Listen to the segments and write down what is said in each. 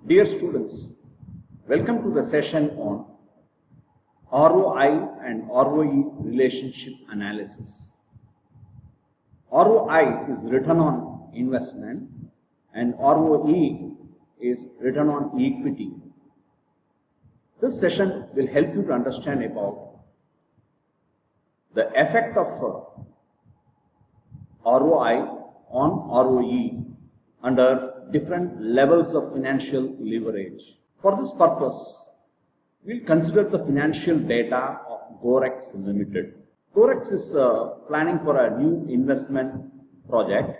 Dear students, welcome to the session on ROI and ROE relationship analysis. ROI is return on investment and ROE is return on equity. This session will help you to understand about the effect of ROI on ROE under different levels of financial leverage. For this purpose, we'll consider the financial data of Gorex Limited. Gorex is planning for a new investment project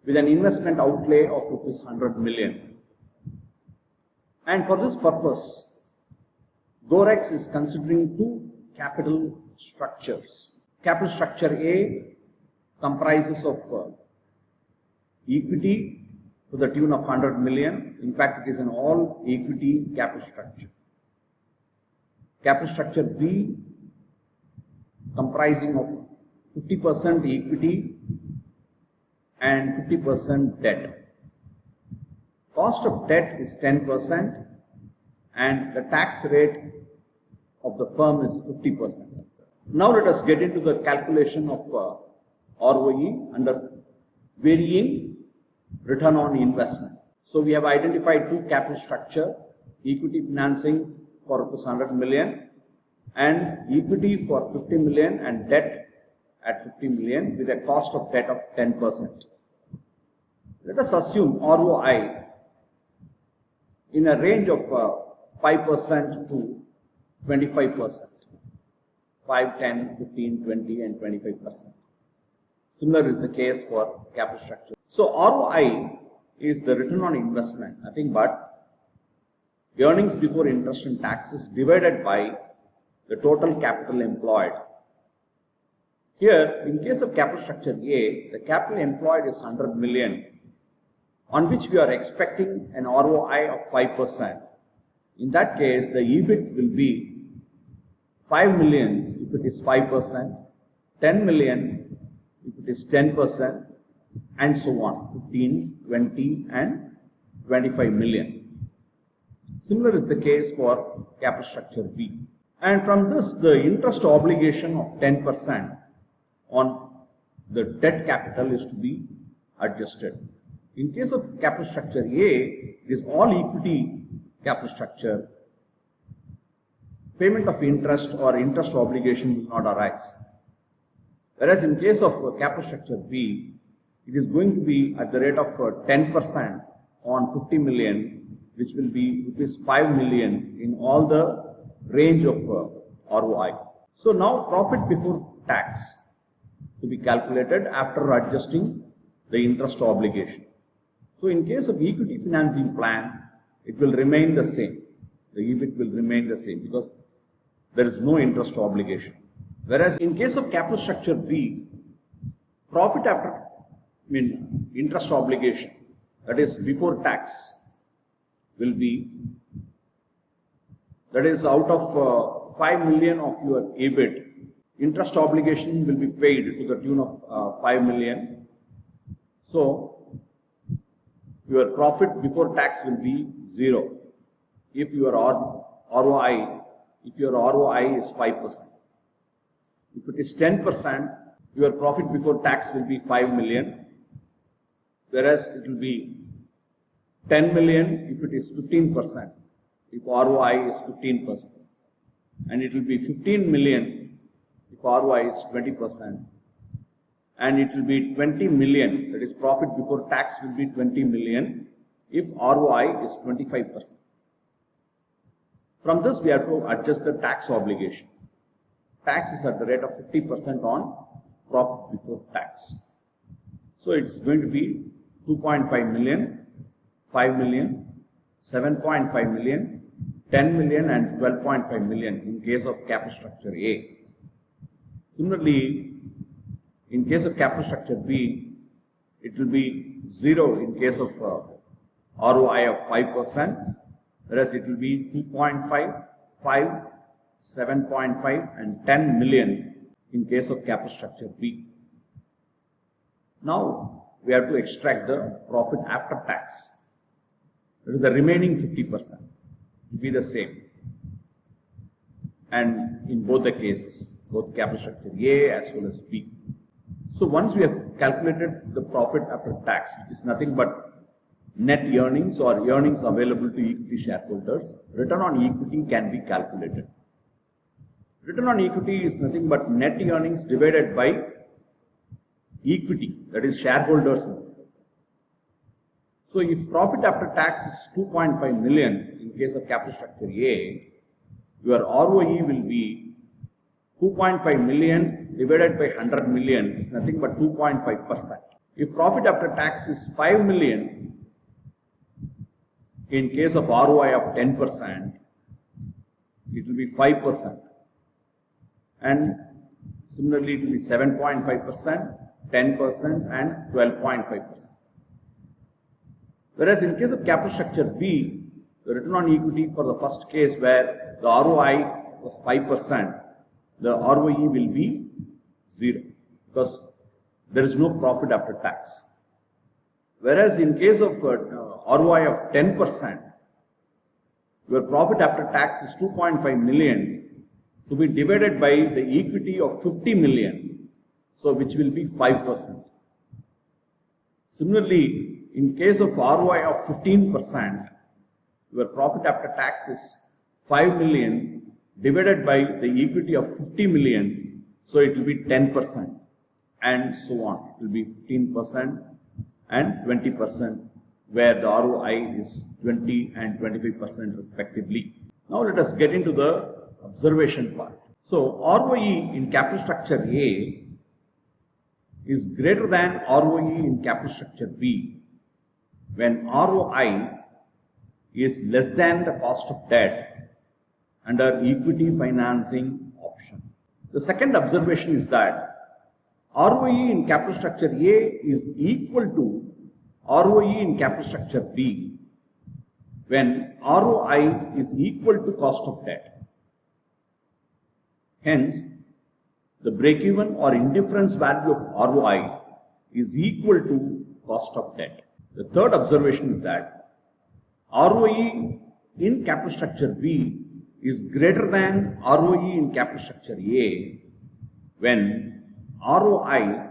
with an investment outlay of rupees 100 million. And for this purpose, Gorex is considering two capital structures. Capital structure A comprises of equity to the tune of 100 million. In fact, it is an all equity capital structure. Capital structure B comprising of 50% equity and 50% debt. Cost of debt is 10% and the tax rate of the firm is 50%. Now let us get into the calculation of ROE under varying return on investment. So we have identified two capital structure, equity financing for 100 million and equity for 50 million and debt at 50 million with a cost of debt of 10%. Let us assume ROI in a range of 5% to 25%, 5, 10, 15, 20 and 25%. Similar is the case for capital structure. So ROI is the return on investment, nothing but earnings before interest and taxes divided by the total capital employed. Here, in case of capital structure A, the capital employed is 100 million, on which we are expecting an ROI of 5%. In that case, the EBIT will be 5 million if it is 5%, 10 million if it is 10%, and so on, 15, 20 and 25 million. Similar is the case for capital structure B. And from this, the interest obligation of 10% on the debt capital is to be adjusted. In case of capital structure A, it is all equity capital structure. Payment of interest or interest obligation will not arise. Whereas in case of capital structure B, it is going to be at the rate of 10% on 50 million, which will be rupees 5 million in all the range of ROI. So now profit before tax to be calculated after adjusting the interest obligation. So in case of equity financing plan, it will remain the same. The EBIT will remain the same because there is no interest obligation. Whereas in case of capital structure B, profit after interest obligation, that is before tax, will be, that is out of 5 million of your EBIT, interest obligation will be paid to the tune of 5 million. So your profit before tax will be 0 if your ROI is 5%. If it is 10%, your profit before tax will be 5 million, whereas it will be 10 million if it is 15%, if ROI is 15%, and it will be 15 million if ROI is 20%, and it will be 20 million, that is profit before tax will be 20 million if ROI is 25%. From this, we have to adjust the tax obligation. Tax is at the rate of 50% on profit before tax. So it's going to be 2.5 million, 5 million, 7.5 million, 10 million and 12.5 million in case of capital structure A. Similarly, in case of capital structure B, it will be 0 in case of ROI of 5%, whereas it will be 2.5, 5, 7.5 and 10 million in case of capital structure B. Now we have to extract the profit after tax. That is the remaining 50% will be the same. And in both the cases, both capital structure A as well as B. So once we have calculated the profit after tax, which is nothing but net earnings or earnings available to equity shareholders, return on equity can be calculated. Return on equity is nothing but net earnings divided by equity, that is shareholders. So if profit after tax is 2.5 million in case of capital structure A, your ROE will be 2.5 million divided by 100 million is nothing but 2.5%. If profit after tax is 5 million in case of ROI of 10%, it will be 5%. And similarly, it will be 7.5%, 10% and 12.5%. Whereas in case of capital structure B, the return on equity for the first case where the ROI was 5%, the ROE will be 0 because there is no profit after tax. Whereas in case of ROI of 10%, your profit after tax is 2.5 million to be divided by the equity of 50 million, so which will be 5%. Similarly, in case of ROI of 15%, your profit after tax is 5 million divided by the equity of 50 million, so it will be 10% and so on. It will be 15% and 20% where the ROI is 20 and 25% respectively. Now let us get into the observation part. So ROE in capital structure A is greater than ROE in capital structure B when ROI is less than the cost of debt under equity financing option. The second observation is that ROE in capital structure A is equal to ROE in capital structure B when ROI is equal to cost of debt. Hence, the break-even or indifference value of ROI is equal to cost of debt. The third observation is that ROE in capital structure B is greater than ROE in capital structure A when ROI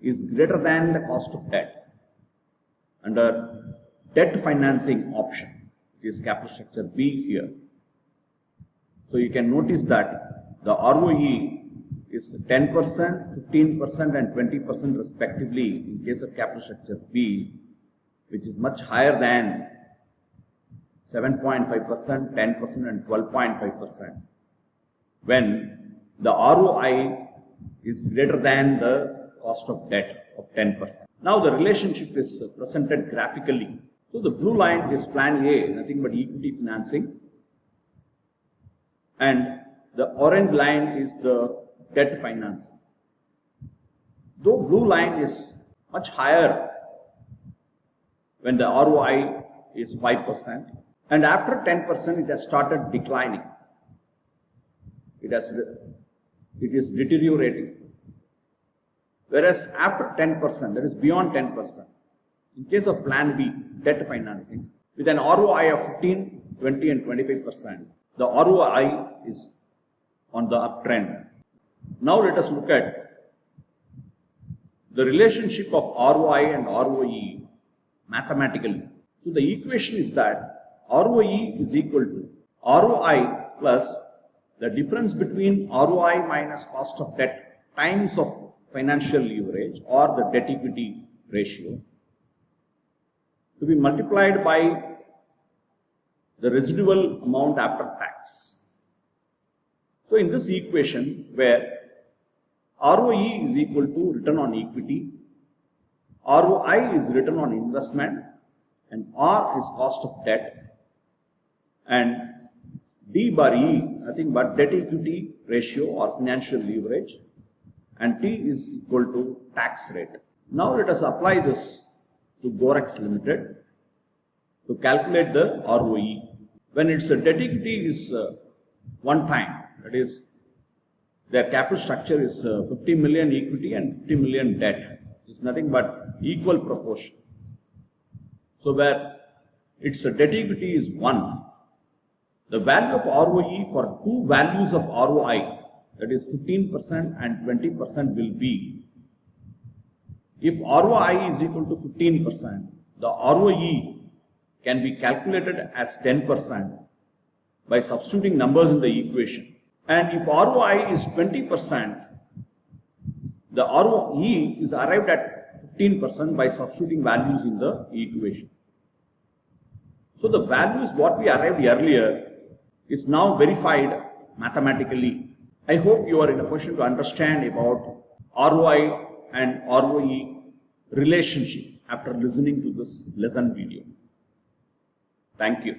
is greater than the cost of debt under debt financing option, which is capital structure B here. So you can notice that the ROE is 10%, 15% and 20% respectively in case of capital structure B, which is much higher than 7.5%, 10% and 12.5% when the ROI is greater than the cost of debt of 10%. Now the relationship is presented graphically. So the blue line is plan A, nothing but equity financing, and the orange line is the debt financing. Though blue line is much higher when the ROI is 5%, and after 10% it has started declining. It is deteriorating. Whereas after 10%, that is beyond 10%, in case of plan B, debt financing, with an ROI of 15, 20 and 25%, the ROI is on the uptrend. Now let us look at the relationship of ROI and ROE mathematically. So the equation is that ROE is equal to ROI plus the difference between ROI minus cost of debt times of financial leverage or the debt equity ratio to be multiplied by the residual amount after tax. So in this equation where ROE is equal to return on equity, ROI is return on investment, and R is cost of debt, and D bar E nothing but debt equity ratio or financial leverage, and T is equal to tax rate. Now let us apply this to Gorex Limited to calculate the ROE. When its debt equity is one time, that is their capital structure is 50 million equity and 50 million debt. It's nothing but equal proportion. So where its debt equity is 1, the value of ROE for two values of ROI, that is 15% and 20%, will be, if ROI is equal to 15%, the ROE can be calculated as 10% by substituting numbers in the equation. And if ROI is 20%, the ROE is arrived at 15% by substituting values in the equation. So the values what we arrived earlier is now verified mathematically. I hope you are in a position to understand about ROI and ROE relationship after listening to this lesson video. Thank you.